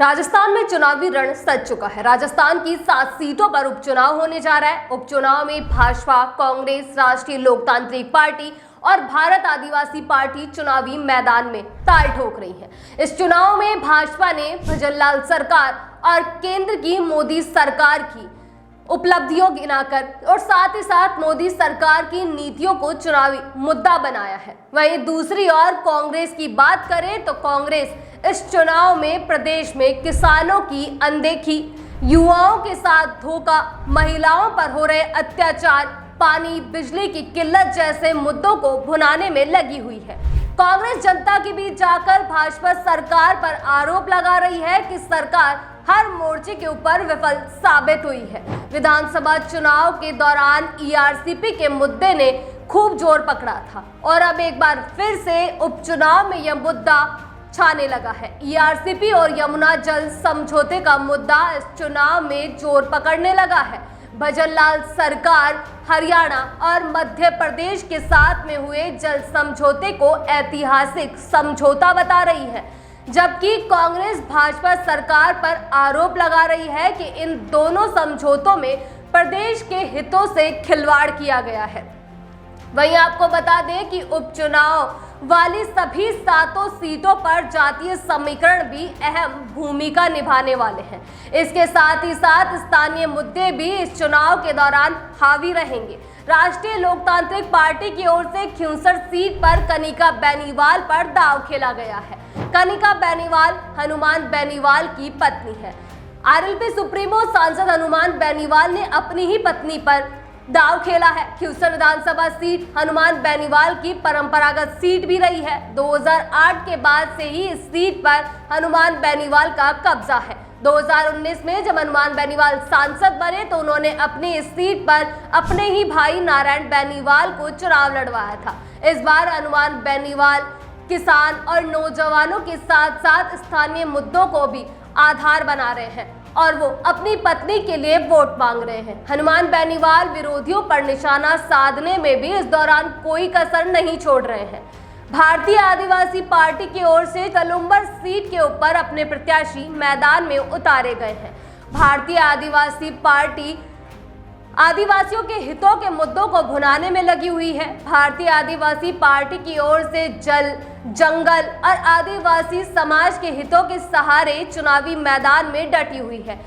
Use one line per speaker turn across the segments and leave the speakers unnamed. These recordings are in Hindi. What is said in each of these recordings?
राजस्थान में चुनावी रण सज चुका है। राजस्थान की 7 सीटों पर उपचुनाव होने जा रहा है। उपचुनाव में भाजपा, कांग्रेस, राष्ट्रीय लोकतांत्रिक पार्टी और भारत आदिवासी पार्टी चुनावी मैदान में ताल ठोक रही है। इस चुनाव में भाजपा ने भजनलाल सरकार और केंद्र की मोदी सरकार की उपलब्धियों गिनाकर और साथ ही साथ मोदी सरकार की नीतियों को चुनावी मुद्दा बनाया है। वहीं दूसरी ओर कांग्रेस की बात करें तो कांग्रेस इस चुनाव में प्रदेश में किसानों की अनदेखी, युवाओं के साथ धोखा, महिलाओं पर हो रहे अत्याचार, पानी, बिजली की किल्लत जैसे मुद्दों को भुनाने में लगी हुई है। कांग्रेस जनता के बीच जाकर भाजपा सरकार पर आरोप लगा रही है कि सरकार हर मोर्चे के ऊपर विफल साबित हुई है। विधानसभा चुनाव के दौरान ईआरसीपी के मुद्दे ने खूब जोर पकड़ा था और अब एक बार फिर से उपचुनाव में यह मुद्दा छाने लगा है। ईआरसीपी और यमुना जल समझौते का मुद्दा इस चुनाव में जोर पकड़ने लगा है। भजनलाल सरकार हरियाणा और मध्य प्रदेश के साथ में हुए जल समझौते को ऐतिहासिक समझौता बता रही है, जबकि कांग्रेस भाजपा सरकार पर आरोप लगा रही है कि इन दोनों समझौतों में प्रदेश के हितों से खिलवाड़ किया गया है। वहीं आपको बता दें कि उपचुनाव वाली सभी 7 सीटों पर जातीय समीकरण भी अहम भूमिका निभाने वाले हैं। इसके साथ ही साथ स्थानीय मुद्दे भी इस चुनाव के दौरान हावी रहेंगे। राष्ट्रीय लोकतांत्रिक पार्टी की ओर से 64 सीट पर कनिका बेनीवाल पर दांव खेला गया है। कनिका बेनीवाल हनुमान बेनीवाल की पत्नी है। आरएलपी सुप्रीमो सांसद हनुमान बेनीवाल ने अपनी ही पत्नी पर दांव खेला है। खिवसर विधानसभा सीट हनुमान बेनीवाल की परंपरागत सीट भी रही है। 2008 के बाद से ही इस सीट पर हनुमान बेनीवाल का कब्जा है। 2019 में जब हनुमान बेनीवाल सांसद बने तो उन्होंने अपनी इस सीट पर अपने ही भाई नारायण बेनीवाल को चुनाव लड़वाया था। इस बार हनुमान बेनीवाल किसान और नौजवानों के साथ साथ स्थानीय मुद्दों को भी आधार बना रहे हैं और वो अपनी पत्नी के लिए वोट मांग रहे हैं। हनुमान बेनीवाल विरोधियों पर निशाना साधने में भी इस दौरान कोई कसर नहीं छोड़ रहे हैं। भारतीय आदिवासी पार्टी की ओर से कलुम्बर सीट के ऊपर अपने प्रत्याशी मैदान में उतारे गए हैं। भारतीय आदिवासी पार्टी आदिवासियों के हितों के मुद्दों को भुनाने में लगी हुई है। भारतीय आदिवासी पार्टी की ओर से जल, जंगल और आदिवासी समाज के हितों के सहारे चुनावी मैदान में डटी हुई है।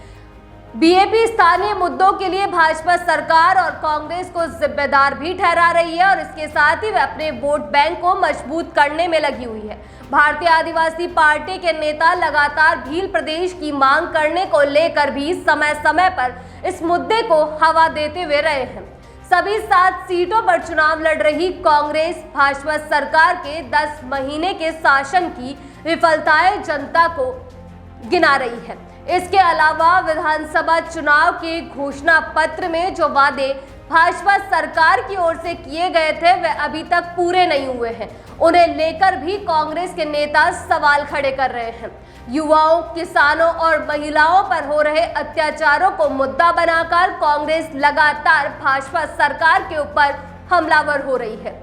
बीएपी स्थानीय मुद्दों के लिए भाजपा सरकार और कांग्रेस को जिम्मेदार भी ठहरा रही है और इसके साथ ही वह अपने वोट बैंक को मजबूत करने में लगी हुई है। भारतीय आदिवासी पार्टी के नेता लगातार भील प्रदेश की मांग करने को लेकर भी समय समय पर इस मुद्दे को हवा देते हुए रहे हैं। सभी 7 सीटों पर चुनाव लड़ रही कांग्रेस भाजपा सरकार के 10 महीने के शासन की विफलताएं जनता को गिना रही है। इसके अलावा विधानसभा चुनाव के घोषणा पत्र में जो वादे भाजपा सरकार की ओर से किए गए थे वह अभी तक पूरे नहीं हुए हैं। उन्हें लेकर भी कांग्रेस के नेता सवाल खड़े कर रहे हैं। युवाओं, किसानों और महिलाओं पर हो रहे अत्याचारों को मुद्दा बनाकर कांग्रेस लगातार भाजपा सरकार के ऊपर हमलावर हो रही है।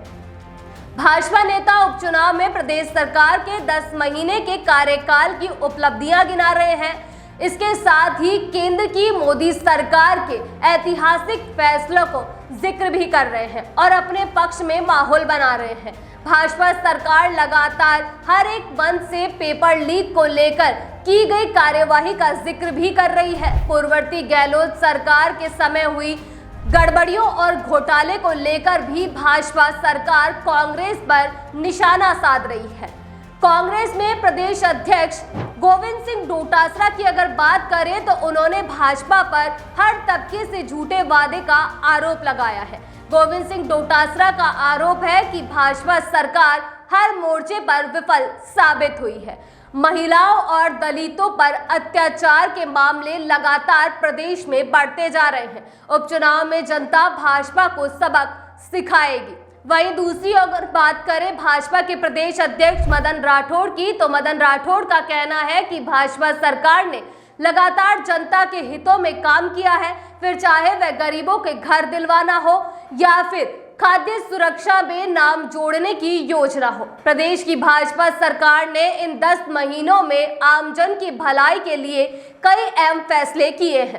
भाजपा नेता उपचुनाव में प्रदेश सरकार के 10 महीने के कार्यकाल की उपलब्धियां गिना रहे हैं। इसके साथ ही केंद्र की मोदी सरकार के ऐतिहासिक फैसलों को जिक्र भी कर रहे हैं और अपने पक्ष में माहौल बना रहे हैं। भाजपा सरकार लगातार हर एक बंद से पेपर लीक को लेकर की गई कार्यवाही का जिक्र भी कर रही है। पूर्ववर्ती गहलोत सरकार के समय हुई गड़बड़ियों और घोटाले को लेकर भी भाजपा सरकार कांग्रेस पर निशाना साध रही है। कांग्रेस में प्रदेश अध्यक्ष गोविंद सिंह डोटासरा की अगर बात करें तो उन्होंने भाजपा पर हर तबके से झूठे वादे का आरोप लगाया है। गोविंद सिंह डोटासरा का आरोप है कि भाजपा सरकार हर मोर्चे पर विफल साबित हुई है। महिलाओं और दलितों पर अत्याचार के मामले लगातार प्रदेश में बढ़ते जा रहे हैं। उपचुनाव में जनता भाजपा को सबक सिखाएगी। वहीं दूसरी अगर बात करें भाजपा के प्रदेश अध्यक्ष मदन राठौड़ की तो मदन राठौड़ का कहना है कि भाजपा सरकार ने लगातार जनता के हितों में काम किया है, फिर चाहे वह गरीबों के घर दिलवाना हो या फिर खाद्य सुरक्षा में नाम जोड़ने की योजना हो। प्रदेश की भाजपा सरकार ने इन 10 महीनों में आमजन की भलाई के लिए कई अहम फैसले किए हैं।